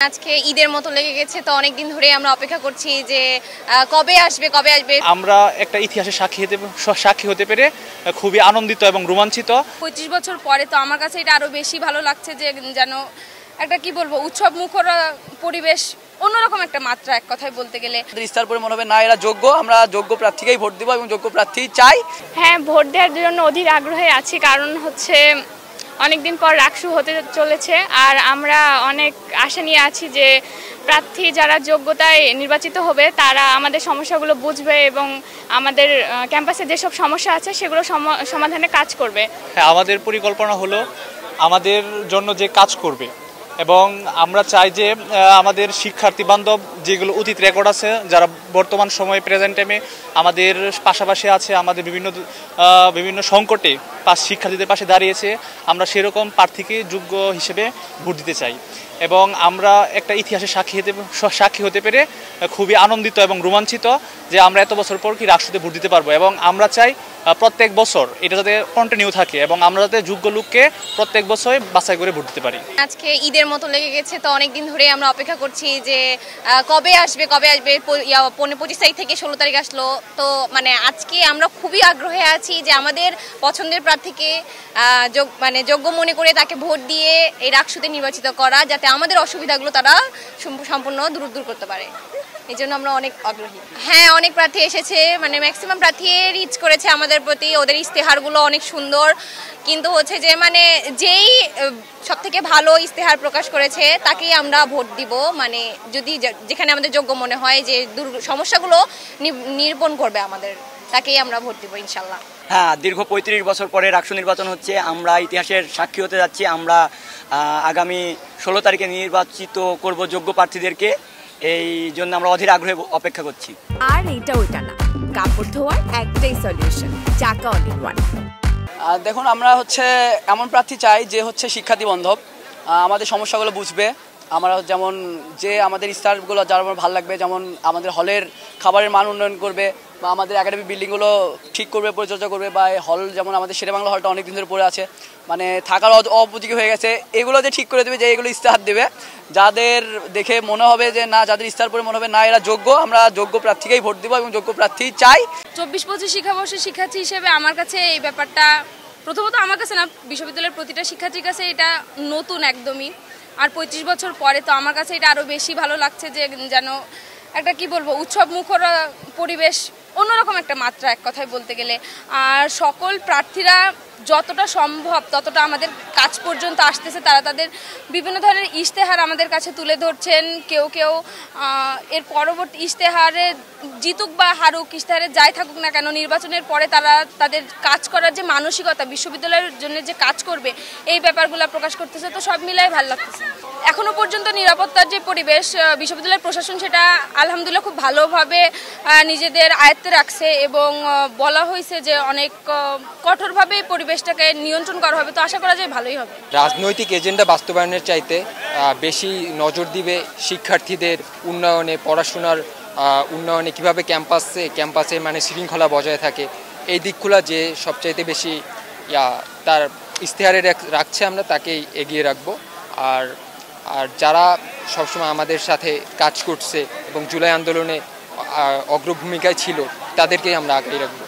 আজকে ঈদের মতো লেগে গেছে, তো অনেকদিন ধরে আমরা অপেক্ষা করছি যে কবে আসবে। আমরা একটা ইতিহাসের সাক্ষী হতে পেরে খুবই আনন্দিত এবং রোমাঞ্চিত। 25 বছর পরে তো আমার কাছে এটা আরো বেশি ভালো লাগছে যে যেন একটা কি বলবো উৎসব মুখর পরিবেশ, অন্যরকম একটা মাত্রা এক কথায় বলতে গেলে। ইস্তার পরে মনে হবে না এরা যোগ্য, আমরা যোগ্য প্রার্থীকেই ভোট দিব এবং যোগ্য প্রার্থী চাই। হ্যাঁ, ভোট দেওয়ার জন্য অধীর আগ্রহে আছি, কারণ হচ্ছে অনেকদিন পর রাকসু হতে চলেছে আর আমরা অনেক আশা নিয়ে আছি যে প্রার্থী যারা যোগ্যতায় নির্বাচিত হবে তারা আমাদের সমস্যাগুলো বুঝবে এবং আমাদের ক্যাম্পাসে যেসব সমস্যা আছে সেগুলো সমাধানে কাজ করবে। হ্যাঁ, আমাদের পরিকল্পনা হলো আমাদের জন্য যে কাজ করবে এবং আমরা চাই যে আমাদের শিক্ষার্থী বান্ধব যেগুলো অতীত রেকর্ড আছে, যারা বর্তমান সময়ে প্রেজেন্ট টাইমে আমাদের পাশাপাশি আছে, আমাদের বিভিন্ন সংকটে শিক্ষার্থীদের পাশে দাঁড়িয়েছে, আমরা সেরকম প্রার্থীকে যোগ্য হিসেবে ভোট দিতে চাই এবং আমরা একটা ইতিহাসের সাক্ষী হতে পেরে খুবই আনন্দিত এবং রোমাঞ্চিত যে আমরা এত বছর পর কি রাকসুতে ভোট দিতে পারবো এবং আমরা চাই প্রত্যেক বছর এটা যাতে কন্টিনিউ থাকে এবং আমরা যাতে যোগ্য লোককে প্রত্যেক বছর বাছাই করে ভোট দিতে পারি। আজকে ঈদের মতো লেগে গেছে, তো অনেকদিন ধরে আমরা অপেক্ষা করছি যে কবে আসবে। 25 তারিখ থেকে 16 তারিখ আসলো, তো মানে আজকে আমরা খুবই আগ্রহে আছি যে আমাদের পছন্দের প্রার্থীকে যোগ্য মনে করে তাকে ভোট দিয়ে এই রাকসুতে নির্বাচিত করা, যাতে আমাদের অসুবিধাগুলো তারা সম্পূর্ণ দূর করতে পারে। এই জন্য আমরা অনেক আগ্রহী। হ্যাঁ, অনেক প্রার্থী এসেছে, মানে ম্যাক্সিমাম প্রার্থী রিচ করেছে আমাদের প্রতি, ওদের ইস্তেহারগুলো অনেক সুন্দর, কিন্তু হচ্ছে যে মানে যেই সব থেকে ভালো ইস্তেহার প্রকাশ করেছে তাকেই আমরা ভোট দিব, মানে যদি যেখানে আমাদের যোগ্য মনে হয় যে সমস্যাগুলো নিরূপণ করবে আমাদের, তাকেই আমরা ভোট দিব ইনশাল্লাহ। হ্যাঁ, দীর্ঘ 35 বছর পরে রাকসু নির্বাচন হচ্ছে, আমরা ইতিহাসের সাক্ষী হতে যাচ্ছি। আমরা আগামী 16 তারিখে নির্বাচিত করব যোগ্য প্রার্থীদেরকে, এই জন্য আমরা অধীর আগ্রহে অপেক্ষা করছি। আর এটা ওইটা না, কাপড় ধোয়ার একটাই সলিউশন, চাকা অল ইন ওয়ান। দেখুন, আমরা এমন প্রার্থী চাই যে শিক্ষার্থী বান্ধব, আমাদের সমস্যাগুলো বুঝবে। আমরা যেমন যে আমাদের স্টারগুলো যার আমার ভালো লাগবে, যেমন আমাদের হলের খাবারের মান উন্নয়ন করবে বা আমাদের একাডেমিক বিল্ডিংগুলো ঠিক করবে, পরিচর্যা করবে, বা হল যেমন আমাদের শেরেবাংলা হলটা অনেক দিন ধরে পড়ে আছে, মানে থাকার অপযোগী হয়ে গেছে, এগুলো যে ঠিক করে দেবে, যে এগুলো ইস্তেহার দেবে, যাদের দেখে মনে হবে যে না, যাদের ইস্তেহার পরে মনে হবে না এরা যোগ্য, আমরা যোগ্য প্রার্থীকেই ভোট দিব এবং যোগ্য প্রার্থী চাই। 24-25 শিক্ষাবর্ষের শিক্ষার্থী হিসেবে আমার কাছে এই ব্যাপারটা, প্রথমত আমার কাছে না, বিশ্ববিদ্যালয়ের প্রতিটা শিক্ষার্থীর কাছে এটা নতুন একদমই। আর 25 বছর পরে তো আমার কাছে এটা আরো বেশি ভালো লাগছে যে যেন একটা কি বলবো উৎসব মুখর পরিবেশ, অন্যরকম একটা মাত্রা এক কথায় বলতে গেলে। আর সকল প্রার্থীরা যতটা সম্ভব ততটা আমাদের কাছ পর্যন্ত আসতেছে, তারা তাদের বিভিন্ন ধরনের ইশতেহার আমাদের কাছে তুলে ধরছেন। কেউ এর পরবর্তী ইশতেহারে জিতুক বা হারুক, ইশতেহারে যাই থাকুক না কেন, নির্বাচনের পরে তারা তাদের কাজ করার যে মানসিকতা, বিশ্ববিদ্যালয়ের জন্য যে কাজ করবে, এই ব্যাপারগুলো প্রকাশ করতেছে। তো সব মিলাই ভালো লাগতেছে। এখনো পর্যন্ত নিরাপত্তার যে পরিবেশ, বিশ্ববিদ্যালয়ের প্রশাসন সেটা আলহামদুলিল্লাহ খুব ভালোভাবে নিজেদের আয়ত্তে রাখছে এবং বলা হয়েছে যে অনেক কঠোরভাবে পরিবেশটাকে নিয়ন্ত্রণ করা হবে। তো আশা করা যায় ভালোই হবে। রাজনৈতিক এজেন্ডা বাস্তবায়নের চাইতে বেশি নজর দিবে শিক্ষার্থীদের উন্নয়নে, পড়াশোনার উন্নয়নে, কীভাবে ক্যাম্পাসে মানে শৃঙ্খলা বজায় থাকে, এই দিকগুলো যে সবচাইতে বেশি তার ইশতেহারে রাখছে, আমরা তাকেই এগিয়ে রাখবো। আর যারা সবসময় আমাদের সাথে কাজ করছে এবং জুলাই আন্দোলনে অগ্রভূমিকায় ছিল, তাদেরকেই আমরা আগেই রাখবো।